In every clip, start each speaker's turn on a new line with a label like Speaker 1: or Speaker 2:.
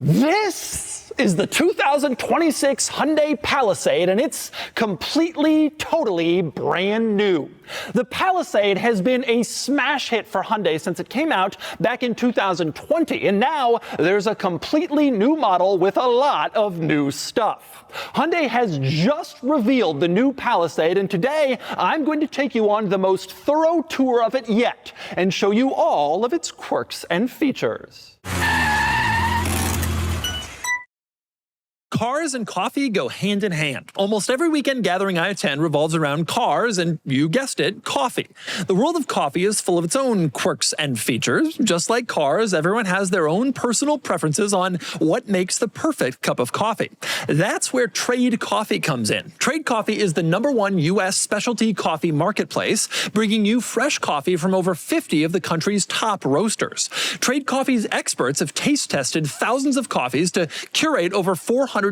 Speaker 1: This is the 2026 Hyundai Palisade, and it's completely, totally brand new. The Palisade has been a smash hit for Hyundai since it came out back in 2020, and now there's a completely new model with a lot of new stuff. Hyundai has just revealed the new Palisade, and today I'm going to take you on the most thorough tour of it yet and show you all of its quirks and features.
Speaker 2: Cars and coffee go hand in hand. Almost every weekend gathering I attend revolves around cars and, you guessed it, coffee. The world of coffee is full of its own quirks and features. Just like cars, everyone has their own personal preferences on what makes the perfect cup of coffee. That's where Trade Coffee comes in. Trade Coffee is the #1 U.S. specialty coffee marketplace, bringing you fresh coffee from over 50 of the country's top roasters. Trade Coffee's experts have taste tested thousands of coffees to curate over 450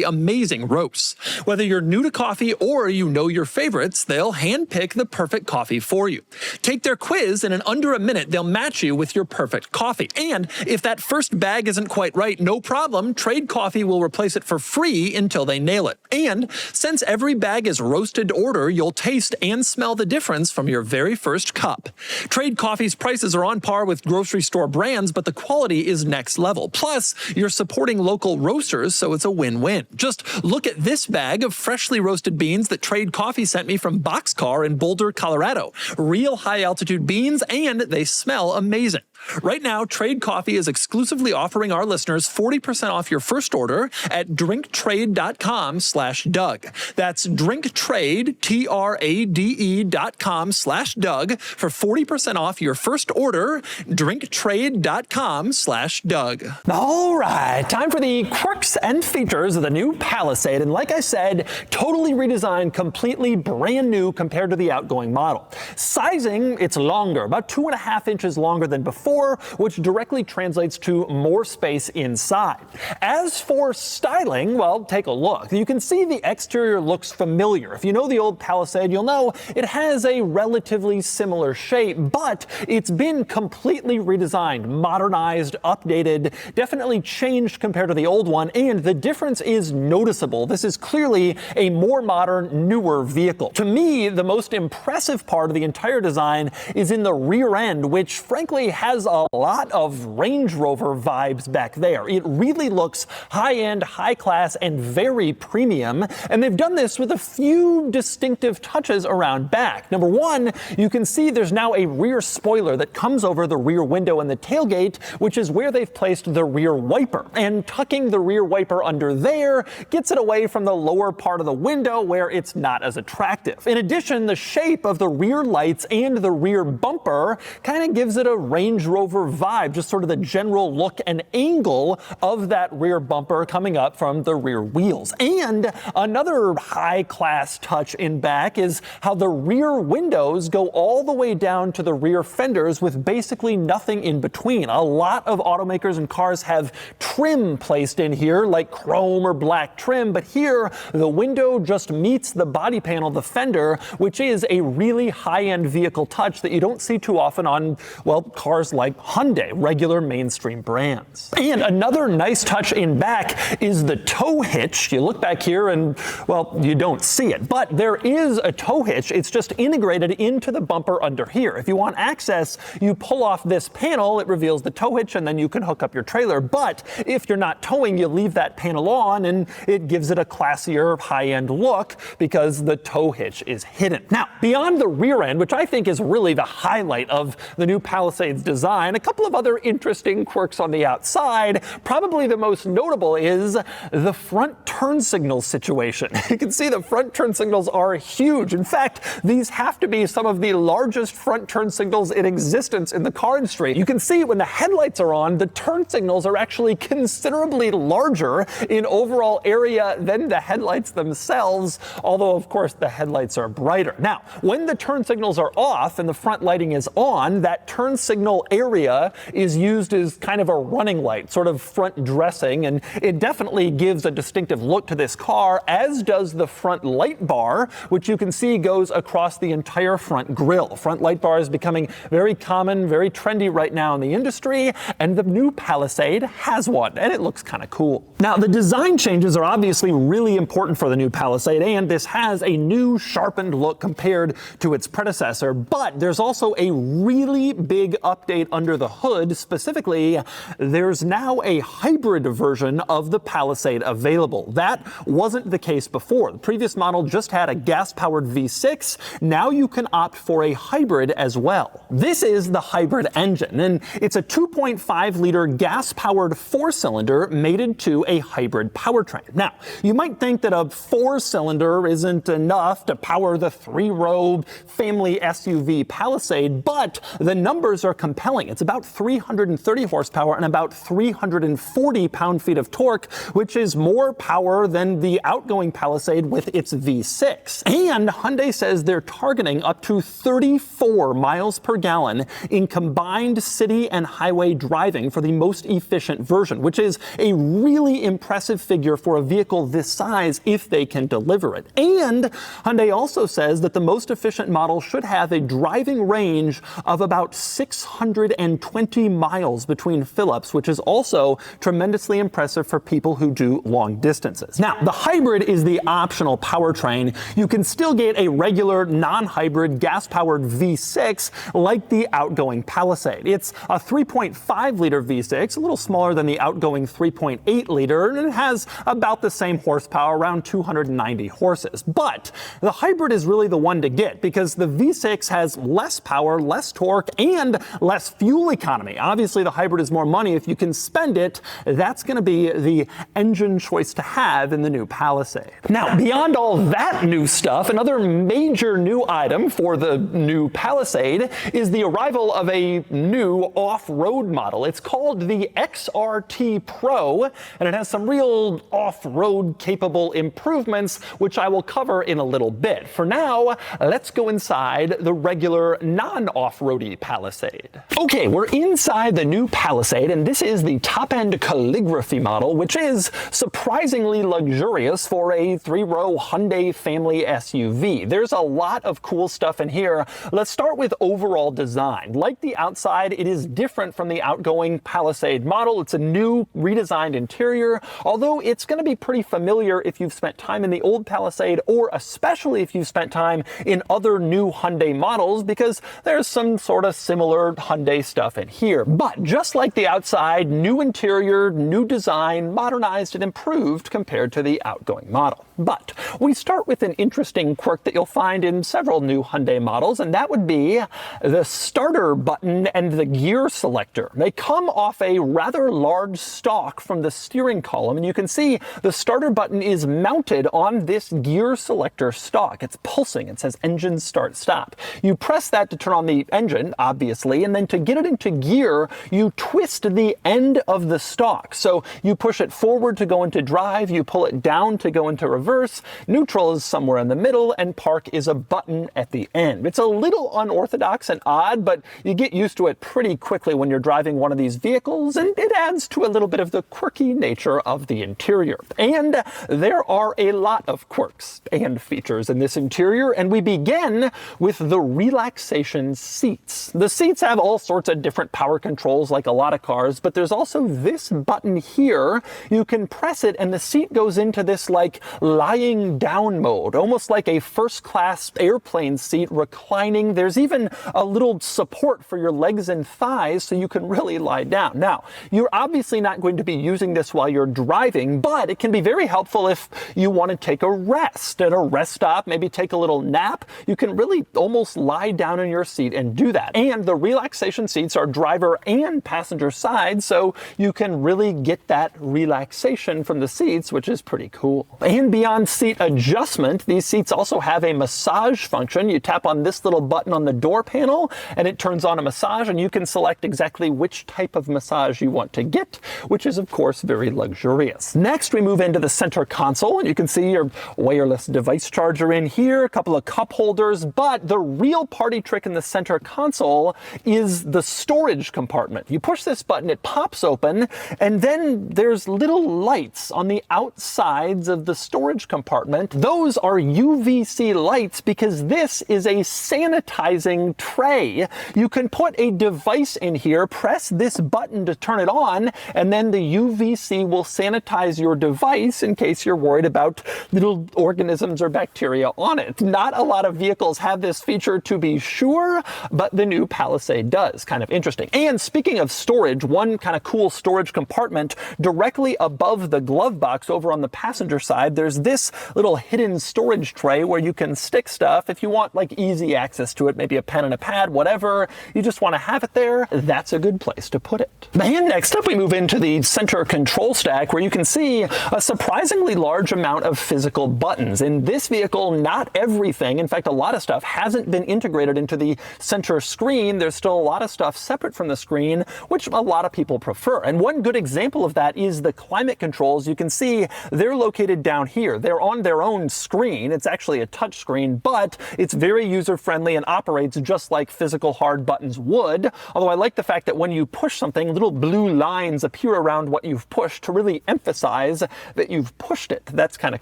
Speaker 2: amazing roasts. Whether you're new to coffee or you know your favorites, they'll handpick the perfect coffee for you. Take their quiz, and in under a minute, they'll match you with your perfect coffee. And if that first bag isn't quite right, no problem. Trade Coffee will replace it for free until they nail it. And since every bag is roasted to order, you'll taste and smell the difference from your very first cup. Trade Coffee's prices are on par with grocery store brands, but the quality is next level. Plus, you're supporting local roasters, so it's a win-win. Just look at this bag of freshly roasted beans that Trade Coffee sent me from DOUGSCORE in Boulder, Colorado. Real high-altitude beans, and they smell amazing. Right now, Trade Coffee is exclusively offering our listeners 40% off your first order at drinktrade.com/Doug. That's drinktrade, TRADE.com/Doug for 40% off your first order, drinktrade.com/Doug.
Speaker 1: All right, time for the quirks and features of the new Palisade, and like I said, totally redesigned, completely brand new compared to the outgoing model. Sizing, it's longer, about 2.5 inches longer than before, which directly translates to more space inside. As for styling, well, take a look. You can see the exterior looks familiar. If you know the old Palisade, you'll know it has a relatively similar shape, but it's been completely redesigned, modernized, updated, definitely changed compared to the old one, and the difference is noticeable. This is clearly a more modern, newer vehicle. To me, the most impressive part of the entire design is in the rear end, which frankly has a lot of Range Rover vibes back there. It really looks high-end, high-class, and very premium, and they've done this with a few distinctive touches around back. Number one, you can see there's now a rear spoiler that comes over the rear window and the tailgate, which is where they've placed the rear wiper. And tucking the rear wiper under there gets it away from the lower part of the window where it's not as attractive. In addition, the shape of the rear lights and the rear bumper kind of gives it a Range Rover vibe, just sort of the general look and angle of that rear bumper coming up from the rear wheels. And another high-class touch in back is how the rear windows go all the way down to the rear fenders with basically nothing in between. A lot of automakers and cars have trim placed in here, like chrome or black trim, but here the window just meets the body panel, the fender, which is a really high-end vehicle touch that you don't see too often on, well, cars like Hyundai, regular mainstream brands. And another nice touch in back is the tow hitch. You look back here and, well, you don't see it, but there is a tow hitch. It's just integrated into the bumper under here. If you want access, you pull off this panel, it reveals the tow hitch, and then you can hook up your trailer. But if you're not towing, you leave that panel on, and it gives it a classier, high-end look because the tow hitch is hidden. Now, beyond the rear end, which I think is really the highlight of the new Palisade's design, a couple of other interesting quirks on the outside. Probably the most notable is the front turn signal situation. You can see the front turn signals are huge. In fact, these have to be some of the largest front turn signals in existence in the car industry. You can see when the headlights are on, the turn signals are actually considerably larger in overall area than the headlights themselves, although of course the headlights are brighter. Now, when the turn signals are off and the front lighting is on, that turn signal area is used as kind of a running light, sort of front dressing, and it definitely gives a distinctive look to this car, as does the front light bar, which you can see goes across the entire front grille. Front light bar is becoming very common, very trendy right now in the industry, and the new Palisade has one, and it looks kind of cool. Now, the design changes are obviously really important for the new Palisade, and this has a new sharpened look compared to its predecessor, but there's also a really big update under the hood. Specifically, there's now a hybrid version of the Palisade available. That wasn't the case before. The previous model just had a gas-powered V6. Now you can opt for a hybrid as well. This is the hybrid engine, and it's a 2.5-liter gas-powered four-cylinder mated to a hybrid powertrain. Now, you might think that a four-cylinder isn't enough to power the three-row family SUV Palisade, but the numbers are compelling. It's about 330 horsepower and about 340 pound-feet of torque, which is more power than the outgoing Palisade with its V6. And Hyundai says they're targeting up to 34 miles per gallon in combined city and highway driving for the most efficient version, which is a really impressive figure for a vehicle this size if they can deliver it. And Hyundai also says that the most efficient model should have a driving range of about 620 miles between fill-ups, which is also tremendously impressive for people who do long distances. Now, the hybrid is the optional powertrain. You can still get a regular non-hybrid gas-powered V6 like the outgoing Palisade. It's a 3.5-liter V6, a little smaller than the outgoing 3.8-liter, and it has about the same horsepower, around 290 horses. But the hybrid is really the one to get because the V6 has less power, less torque, and less fuel economy. Obviously, the hybrid is more money. If you can spend it, that's going to be the engine choice to have in the new Palisade. Now, beyond all that new stuff, another major new item for the new Palisade is the arrival of a new off-road model. It's called the XRT Pro, and it has some real off-road capable improvements, which I will cover in a little bit. For now, let's go inside the regular non-off-roady Palisade. Okay, we're inside the new Palisade, and this is the top-end calligraphy model, which is surprisingly luxurious for a three-row Hyundai family SUV. There's a lot of cool stuff in here. Let's start with overall design. Like the outside, it is different from the outgoing Palisade model. It's a new redesigned interior, although it's going to be pretty familiar if you've spent time in the old Palisade, or especially if you've spent time in other new Hyundai models, because there's some sort of similar Hyundai stuff in here. But just like the outside, new interior, new design, modernized and improved compared to the outgoing model. But we start with an interesting quirk that you'll find in several new Hyundai models, and that would be the starter button and the gear selector. They come off a rather large stalk from the steering column, and you can see the starter button is mounted on this gear selector stalk. It's pulsing. It says engine start stop. You press that to turn on the engine, obviously, and then to get it into gear, you twist the end of the stalk. So you push it forward to go into drive, you pull it down to go into reverse, neutral is somewhere in the middle, and park is a button at the end. It's a little unorthodox and odd, but you get used to it pretty quickly when you're driving one of these vehicles, and it adds to a little bit of the quirky nature of the interior. And there are a lot of quirks and features in this interior, and we begin with the relaxation seats. The seats have all sorts of different power controls like a lot of cars, but there's also this button here. You can press it and the seat goes into this like lying down mode, almost like a first-class airplane seat reclining. There's even a little support for your legs and thighs so you can really lie down. Now, you're obviously not going to be using this while you're driving, but it can be very helpful if you want to take a rest at a rest stop, maybe take a little nap. You can really almost lie down in your seat and do that. And the relaxation seats are driver and passenger side, so you can really get that relaxation from the seats, which is pretty cool. And beyond seat adjustment, these seats also have a massage function. You tap on this little button on the door panel and it turns on a massage, and you can select exactly which type of massage you want to get, which is of course very luxurious. Next, we move into the center console, and you can see your wireless device charger in here, a couple of cup holders, but the real party trick in the center console is the storage compartment. You push this button, it pops open, and then there's little lights on the outsides of the storage compartment. Those are UVC lights because this is a sanitizing tray. You can put a device in here, press this button to turn it on, and then the UVC will sanitize your device in case you're worried about little organisms or bacteria on it. Not a lot of vehicles have this feature, to be sure, but the new Palisade does. Kind of interesting. And speaking of storage, one kind of cool storage compartment directly above the glove box over on the passenger side, there's this little hidden storage tray where you can stick stuff if you want like easy access to it, maybe a pen and a pad, whatever. You just want to have it there. That's a good place to put it. And next up we move into the center control stack where you can see a surprisingly large amount of physical buttons. In this vehicle, not everything, in fact a lot of stuff hasn't been integrated into the center screen. There's still a lot of stuff separate from the screen, which a lot of people prefer. And one good example of that is the climate controls. You can see they're located down here. They're on their own screen. It's actually a touch screen, but it's very user-friendly and operates just like physical hard buttons would. Although I like the fact that when you push something, little blue lines appear around what you've pushed to really emphasize that you've pushed it. That's kind of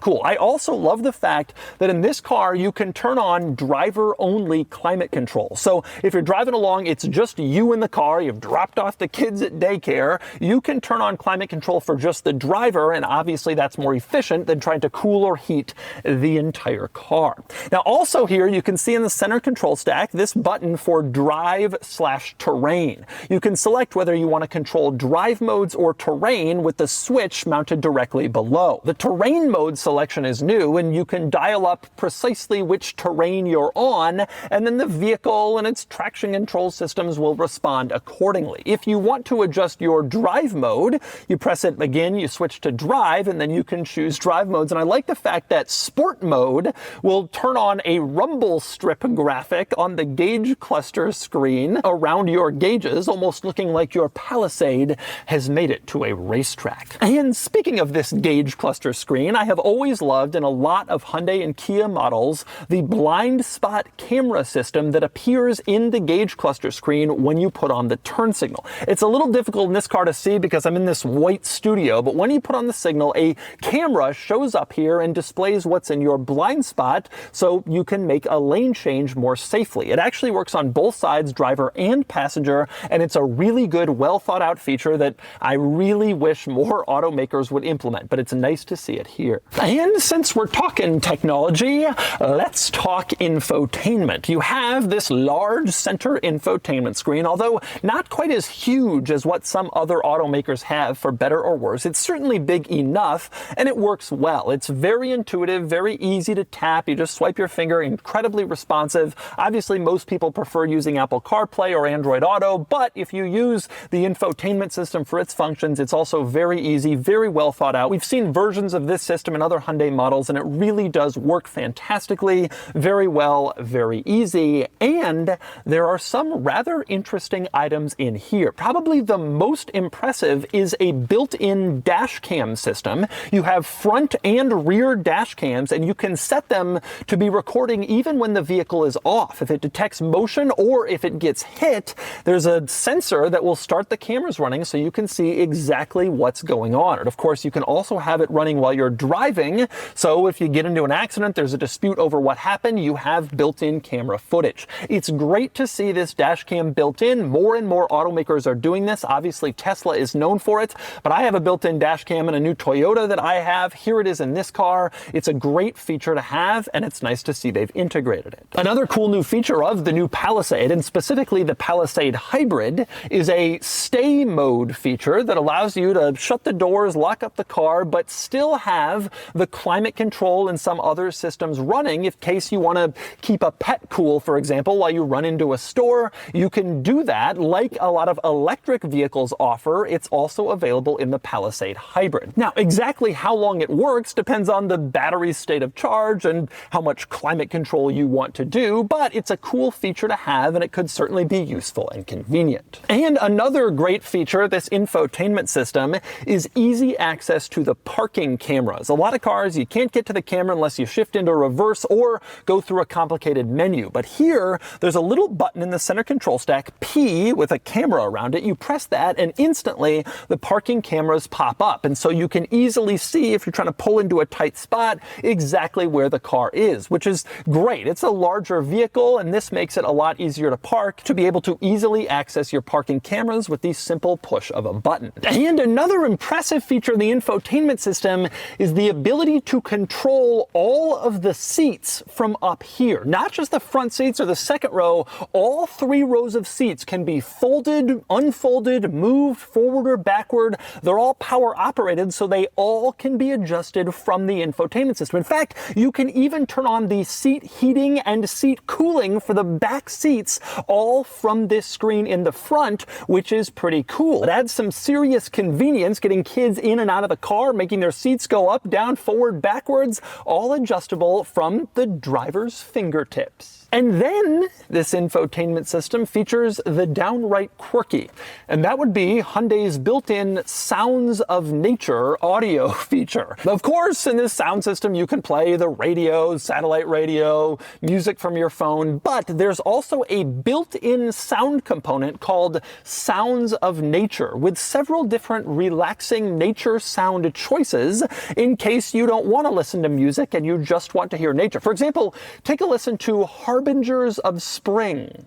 Speaker 1: cool. I also love the fact that in this car, you can turn on driver-only climate control. So if you're driving along, it's just you in the car, you've dropped off the kids at daycare, you can turn on climate control for just the driver, and obviously that's more efficient than trying to cool or heat the entire car. Now also here, you can see in the center control stack, this button for drive/terrain. You can select whether you want to control drive modes or terrain with the switch mounted directly below. The terrain mode selection is new, and you can dial up precisely which terrain you're on, and then the vehicle and its traction control systems will respond accordingly. If you want to adjust your drive mode, you press it again, you switch to drive, and then you can choose drive modes. And I like the fact that sport mode will turn on a rumble strip graphic on the gauge cluster screen around your gauges, almost looking like your Palisade has made it to a racetrack. And speaking of this gauge cluster screen, I have always loved in a lot of Hyundai and Kia models the blind spot camera system that appears in the gauge cluster screen when you put on the turn signal. It's a little difficult in this car to see because I'm in this white studio, but when you put on the signal, a camera shows up here and displays what's in your blind spot so you can make a lane change more safely. It actually works on both sides, driver and passenger, and it's a really good, well thought out feature that I really wish more automakers would implement, but it's nice to see it here. And since we're talking technology, let's talk infotainment. You have this large center infotainment screen, although not quite as huge as what some other automakers have, for better or worse. It's certainly big enough, and it works well. It's very intuitive, very easy to tap. You just swipe your finger, incredibly responsive. Obviously, most people prefer using Apple CarPlay or Android Auto, but if you use the infotainment system for its functions, it's also very easy, very well thought out. We've seen versions of this system in other Hyundai models, and it really does work fantastically, very well, very easy, and there are some rather interesting items in here. Probably the most impressive is a built-in dash cam system. You have front and rear dash cams, and you can set them to be recording even when the vehicle is off. If it detects motion or if it gets hit, there's a sensor that will start the cameras running so you can see exactly what's going on. And of course, you can also have it running while you're driving, so if you get into an accident, there's a dispute over what happened, you have built-in camera footage. It's great to see this dash cam built in. More and more automakers are doing this. Obviously, Tesla is known for it, but I have a built-in dash cam in a new Toyota that I have. Here it is in this car. It's a great feature to have, and it's nice to see they've integrated it. Another cool new feature of the new Palisade, and specifically the Palisade Hybrid, is a stay mode feature that allows you to shut the doors, lock up the car, but still have the climate control and some other systems running in case you want to keep a pet cool, for example, while you run into a store. You can do that like a lot of electric vehicles offer. It's also available in the Palisade Hybrid. Now, exactly how long it works depends on the battery's state of charge and how much climate control you want to do, but it's a cool feature to have, and it could certainly be useful and convenient. And another great feature, this infotainment system, is easy access to the parking cameras. A lot of cars, you can't get to the camera unless you shift into reverse or go through a complicated menu. But here, there's a little button in the center control stack deck P with a camera around it. You press that and instantly the parking cameras pop up. And so you can easily see, if you're trying to pull into a tight spot, exactly where the car is, which is great. It's a larger vehicle, and this makes it a lot easier to park, to be able to easily access your parking cameras with the simple push of a button. And another impressive feature of the infotainment system is the ability to control all of the seats from up here. Not just the front seats or the second row, all 3 rows of seats can be folded, unfolded, moved forward or backward. They're all power operated, so they all can be adjusted from the infotainment system. In fact, you can even turn on the seat heating and seat cooling for the back seats all from this screen in the front, which is pretty cool. It adds some serious convenience getting kids in and out of the car, making their seats go up, down, forward, backwards, all adjustable from the driver's fingertips. And then this infotainment system features the downright quirky, and that would be Hyundai's built-in Sounds of Nature audio feature. Of course, in this sound system, you can play the radio, satellite radio, music from your phone, but there's also a built-in sound component called Sounds of Nature, with several different relaxing nature sound choices in case you don't want to listen to music and you just want to hear nature. For example, take a listen to Harbingers of Spring.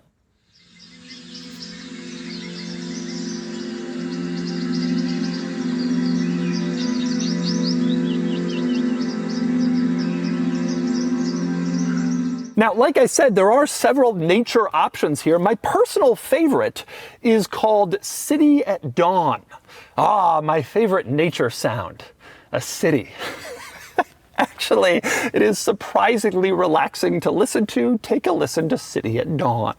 Speaker 1: Now, like I said, there are several nature options here. My personal favorite is called City at Dawn. Ah, my favorite nature sound, a city. Actually, it is surprisingly relaxing to listen to. Take a listen to City at Dawn.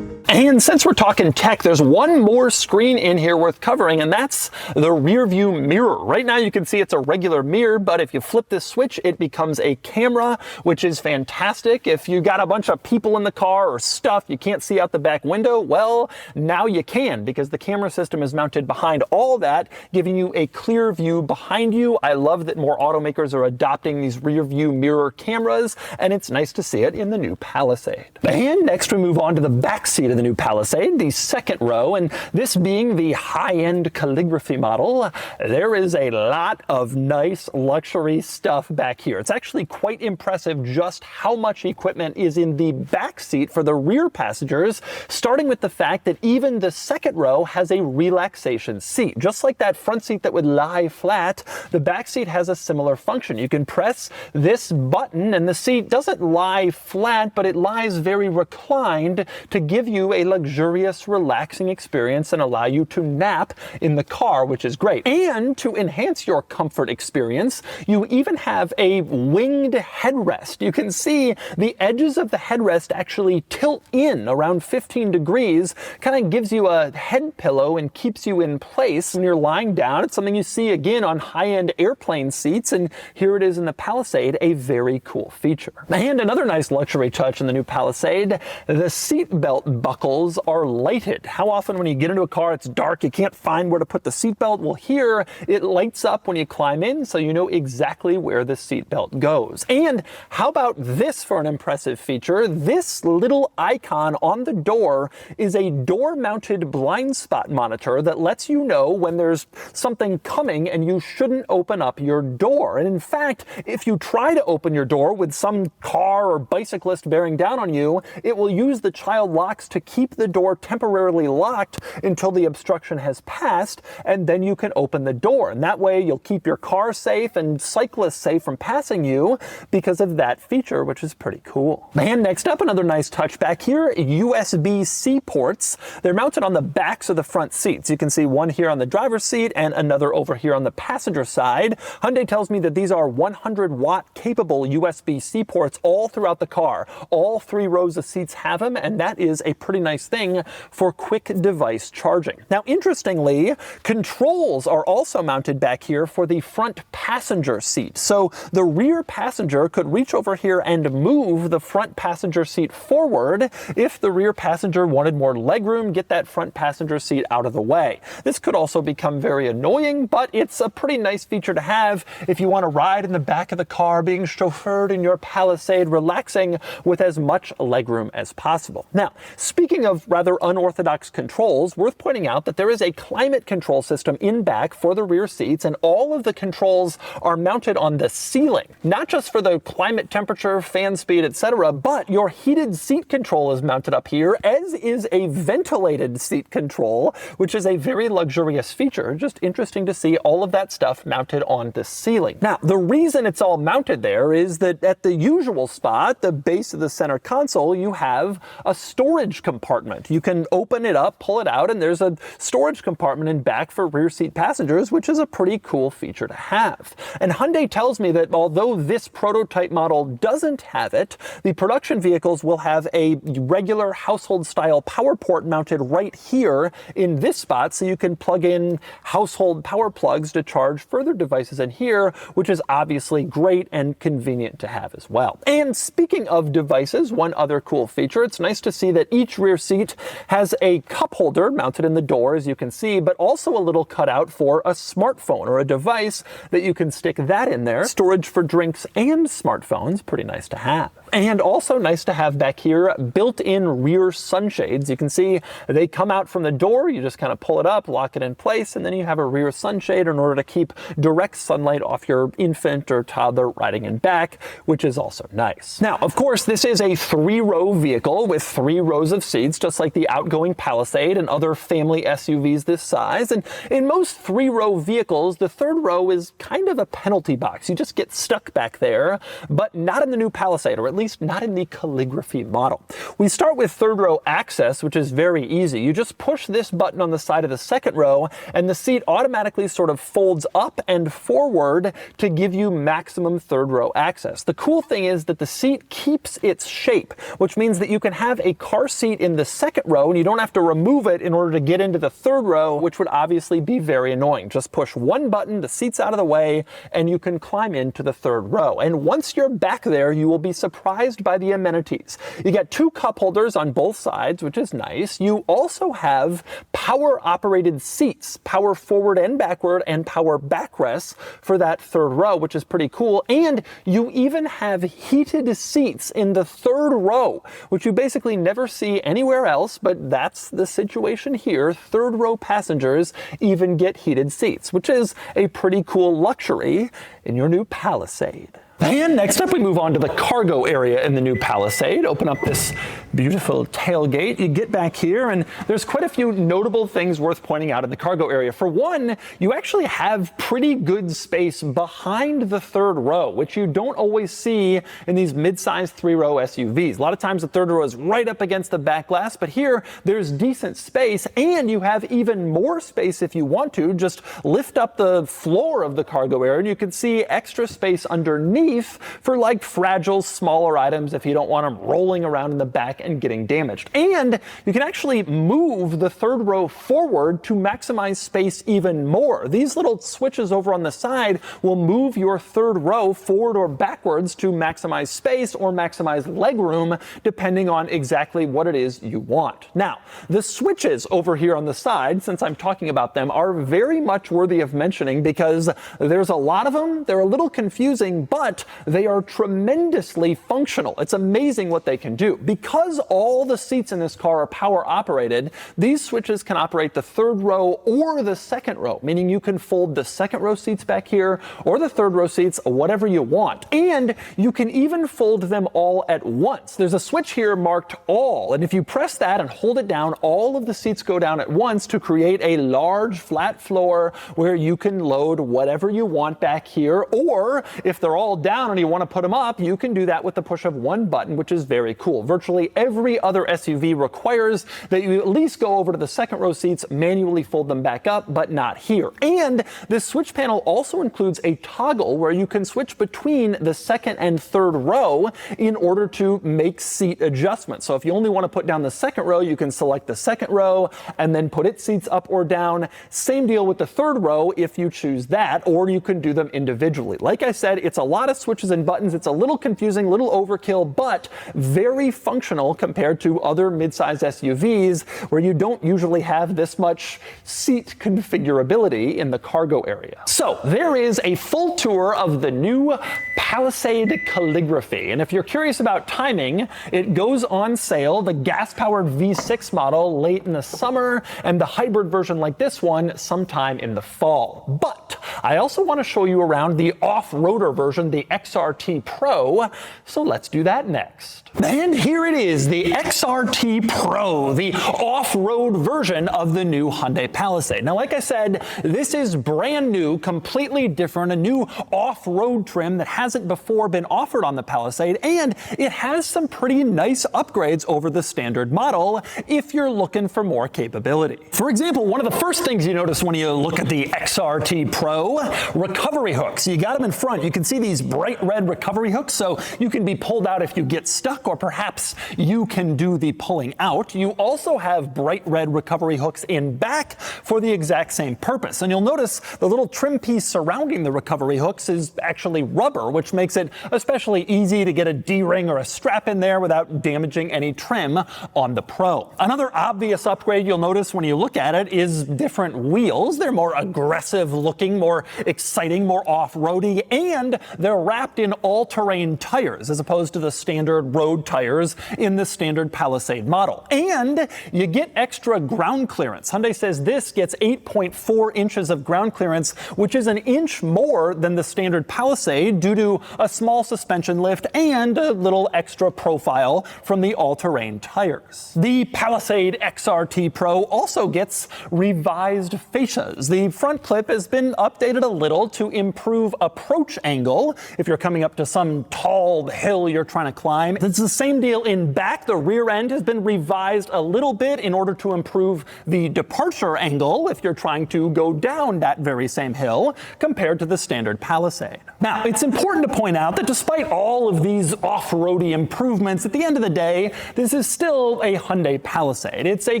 Speaker 1: And since we're talking tech, there's one more screen in here worth covering, and that's the rear view mirror. Right now you can see it's a regular mirror, but if you flip this switch, it becomes a camera, which is fantastic. If you got a bunch of people in the car or stuff you can't see out the back window, well, now you can, because the camera system is mounted behind all that, giving you a clear view behind you. I love that more automakers are adopting these rear view mirror cameras, and it's nice to see it in the new Palisade. And next we move on to the back seat of the new Palisade, the second row, and this being the high-end calligraphy model, there is a lot of nice luxury stuff back here. It's actually quite impressive just how much equipment is in the back seat for the rear passengers, starting with the fact that even the second row has a relaxation seat. Just like that front seat that would lie flat, the back seat has a similar function. You can press this button and the seat doesn't lie flat, but it lies very reclined to give you a luxurious, relaxing experience and allow you to nap in the car, which is great. And to enhance your comfort experience, you even have a winged headrest. You can see the edges of the headrest actually tilt in around 15 degrees, kind of gives you a head pillow and keeps you in place when you're lying down. It's something you see again on high-end airplane seats, and here it is in the Palisade, a very cool feature. And another nice luxury touch in the new Palisade, the seat belt buckles are lighted. How often when you get into a car, it's dark, you can't find where to put the seatbelt? Well, here it lights up when you climb in, so you know exactly where the seatbelt goes. And how about this for an impressive feature? This little icon on the door is a door-mounted blind spot monitor that lets you know when there's something coming and you shouldn't open up your door. And in fact, if you try to open your door with some car or bicyclist bearing down on you, it will use the child locks to keep the door temporarily locked until the obstruction has passed, and then you can open the door. And that way you'll keep your car safe and cyclists safe from passing you because of that feature, which is pretty cool. And next up, another nice touch back here, USB-C ports. They're mounted on the backs of the front seats. You can see one here on the driver's seat and another over here on the passenger side. Hyundai tells me that these are 100-watt capable USB-C ports all throughout the car. All 3 rows of seats have them, and that is a pretty pretty nice thing for quick device charging. Now, interestingly, controls are also mounted back here for the front passenger seat. So the rear passenger could reach over here and move the front passenger seat forward if the rear passenger wanted more legroom, get that front passenger seat out of the way. This could also become very annoying, but it's a pretty nice feature to have if you want to ride in the back of the car, being chauffeured in your Palisade, relaxing with as much legroom as possible. Now, speaking of rather unorthodox controls, worth pointing out that there is a climate control system in back for the rear seats, and all of the controls are mounted on the ceiling, not just for the climate temperature, fan speed, etc., but your heated seat control is mounted up here, as is a ventilated seat control, which is a very luxurious feature. Just interesting to see all of that stuff mounted on the ceiling. Now, the reason it's all mounted there is that at the usual spot, the base of the center console, you have a storage compartment. You can open it up, pull it out, and there's a storage compartment in back for rear seat passengers, which is a pretty cool feature to have. And Hyundai tells me that although this prototype model doesn't have it, the production vehicles will have a regular household style power port mounted right here in this spot, so you can plug in household power plugs to charge further devices in here, which is obviously great and convenient to have as well. And speaking of devices, one other cool feature, it's nice to see that each rear seat has a cup holder mounted in the door, as you can see, but also a little cutout for a smartphone or a device that you can stick that in there. Storage for drinks and smartphones, pretty nice to have. And also nice to have back here built-in rear sunshades. You can see they come out from the door, you just kind of pull it up, lock it in place, and then you have a rear sunshade in order to keep direct sunlight off your infant or toddler riding in back, which is also nice. Now, of course, this is a 3-row vehicle with 3 rows of seats, just like the outgoing Palisade and other family SUVs this size. And in most 3-row vehicles, the 3rd row is kind of a penalty box. You just get stuck back there, but not in the new Palisade, or at least not in the calligraphy model. We start with 3rd row access, which is very easy. You just push this button on the side of the 2nd row, and the seat automatically sort of folds up and forward to give you maximum 3rd row access. The cool thing is that the seat keeps its shape, which means that you can have a car seat in the 2nd row and you don't have to remove it in order to get into the 3rd row, which would obviously be very annoying. Just push one button, the seat's out of the way, and you can climb into the 3rd row. And once you're back there, you will be surprised by the amenities. You get 2 cup holders on both sides, which is nice. You also have power operated seats, power forward and backward, and power backrests for that 3rd row, which is pretty cool. And you even have heated seats in the 3rd row, which you basically never see anywhere else, but that's the situation here. 3rd row passengers even get heated seats, which is a pretty cool luxury in your new Palisade. And next up, we move on to the cargo area in the new Palisade. Open up this beautiful tailgate. You get back here, and there's quite a few notable things worth pointing out in the cargo area. For one, you actually have pretty good space behind the 3rd row, which you don't always see in these mid-sized 3-row SUVs. A lot of times the 3rd row is right up against the back glass, but here there's decent space, and you have even more space if you want to. Just lift up the floor of the cargo area, and you can see extra space underneath for like fragile, smaller items if you don't want them rolling around in the back and getting damaged. And you can actually move the 3rd row forward to maximize space even more. These little switches over on the side will move your 3rd row forward or backwards to maximize space or maximize legroom, depending on exactly what it is you want. Now, the switches over here on the side, since I'm talking about them, are very much worthy of mentioning because there's a lot of them. They're a little confusing, but they are tremendously functional. It's amazing what they can do. Because all the seats in this car are power operated, these switches can operate the 3rd row or the 2nd row, meaning you can fold the 2nd row seats back here or the 3rd row seats, whatever you want. And you can even fold them all at once. There's a switch here marked all, and if you press that and hold it down, all of the seats go down at once to create a large flat floor where you can load whatever you want back here, or if they're all hold down and you want to put them up, you can do that with the push of one button, which is very cool. Virtually every other SUV requires that you at least go over to the second row seats, manually fold them back up, but not here. And this switch panel also includes a toggle where you can switch between the second and third row in order to make seat adjustments. So if you only want to put down the second row, you can select the second row and then put its seats up or down. Same deal with the third row if you choose that, or you can do them individually. Like I said, it's a lot of switches and buttons. It's a little confusing, little overkill, but very functional compared to other midsize SUVs where you don't usually have this much seat configurability in the cargo area. So there is a full tour of the new Palisade calligraphy. And if you're curious about timing, it goes on sale, the gas-powered V6 model late in the summer, and the hybrid version like this one sometime in the fall. But I also want to show you around the off-roader version, the XRT Pro, so let's do that next. And here it is, the XRT Pro, the off-road version of the new Hyundai Palisade. Now, like I said, this is brand new, completely different, a new off-road trim that hasn't before been offered on the Palisade, and it has some pretty nice upgrades over the standard model if you're looking for more capability. For example, one of the first things you notice when you look at the XRT Pro, recovery hooks. You got them in front. You can see these bright red recovery hooks, so you can be pulled out if you get stuck, or perhaps you can do the pulling out. You also have bright red recovery hooks in back for the exact same purpose. And you'll notice the little trim piece surrounding the recovery hooks is actually rubber, which makes it especially easy to get a D-ring or a strap in there without damaging any trim on the Pro. Another obvious upgrade you'll notice when you look at it is different wheels. They're more aggressive looking, more exciting, more off-roady, and they're wrapped in all-terrain tires as opposed to the standard road tires in the standard Palisade model. And you get extra ground clearance. Hyundai says this gets 8.4 inches of ground clearance, which is an inch more than the standard Palisade due to a small suspension lift and a little extra profile from the all-terrain tires. The Palisade XRT Pro also gets revised fascias. The front clip has been updated a little to improve approach angle if you're coming up to some tall hill you're trying to climb. It's the same deal in back. The rear end has been revised a little bit in order to improve the departure angle if you're trying to go down that very same hill compared to the standard Palisade. Now, it's important to point out that despite all of these off-roady improvements, at the end of the day, this is still a Hyundai Palisade. It's a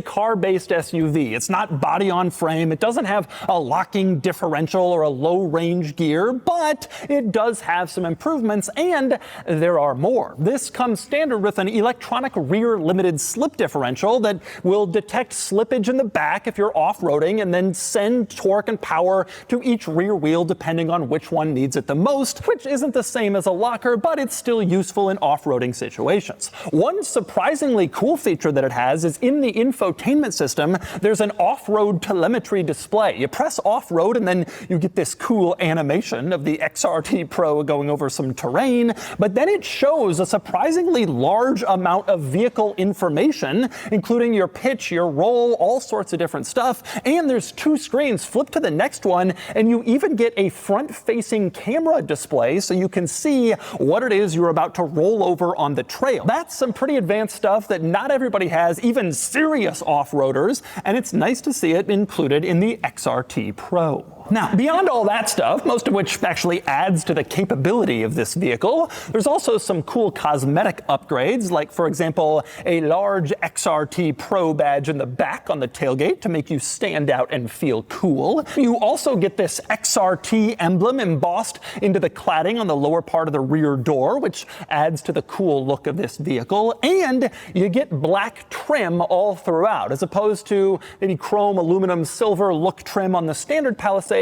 Speaker 1: car-based SUV. It's not body on frame. It doesn't have a locking differential or a low-range gear, but it does have some improvements, and there are more. This comes standard with an electronic rear limited slip differential that will detect slippage in the back if you're off-roading and then send torque and power to each rear wheel depending on which one needs it the most, which isn't the same as a locker, but it's still useful in off-roading situations. One surprisingly cool feature that it has is in the infotainment system, there's an off-road telemetry display. You press off-road and then you get this cool animation of the XRT Pro going over some terrain, but then it shows a surprisingly large amount of vehicle information, including your pitch, your roll, all sorts of different stuff. And there's two screens. Flip to the next one, and you even get a front-facing camera display so you can see what it is you're about to roll over on the trail. That's some pretty advanced stuff that not everybody has, even serious off-roaders, and it's nice to see it included in the XRT Pro. Now, beyond all that stuff, most of which actually adds to the capability of this vehicle, there's also some cool cosmetic upgrades, like, for example, a large XRT Pro badge in the back on the tailgate to make you stand out and feel cool. You also get this XRT emblem embossed into the cladding on the lower part of the rear door, which adds to the cool look of this vehicle. And you get black trim all throughout, as opposed to maybe chrome, aluminum, silver look trim on the standard Palisade.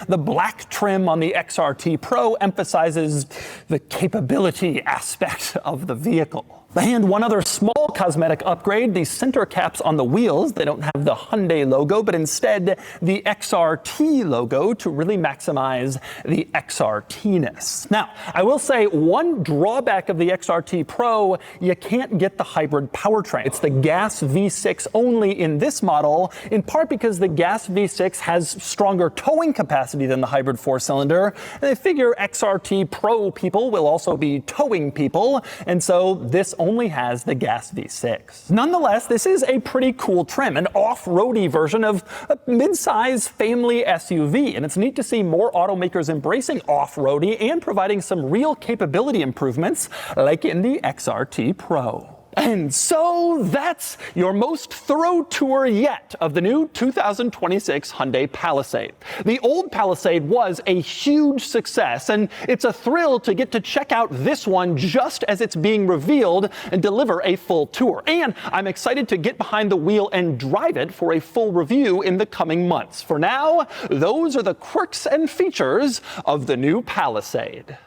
Speaker 1: The black trim on the XRT Pro emphasizes the capability aspect of the vehicle. And one other small cosmetic upgrade, the center caps on the wheels, they don't have the Hyundai logo, but instead the XRT logo to really maximize the XRT-ness. Now, I will say one drawback of the XRT Pro, you can't get the hybrid powertrain. It's the gas V6 only in this model, in part because the gas V6 has stronger towing capacity than the hybrid 4-cylinder. And they figure XRT Pro people will also be towing people, and so this only has the gas V6. Nonetheless, this is a pretty cool trim, an off-roady version of a mid-size family SUV, and it's neat to see more automakers embracing off-roady and providing some real capability improvements like in the XRT Pro. And so that's your most thorough tour yet of the new 2026 Hyundai Palisade. The old Palisade was a huge success, and it's a thrill to get to check out this one just as it's being revealed and deliver a full tour. And I'm excited to get behind the wheel and drive it for a full review in the coming months. For now, those are the quirks and features of the new Palisade.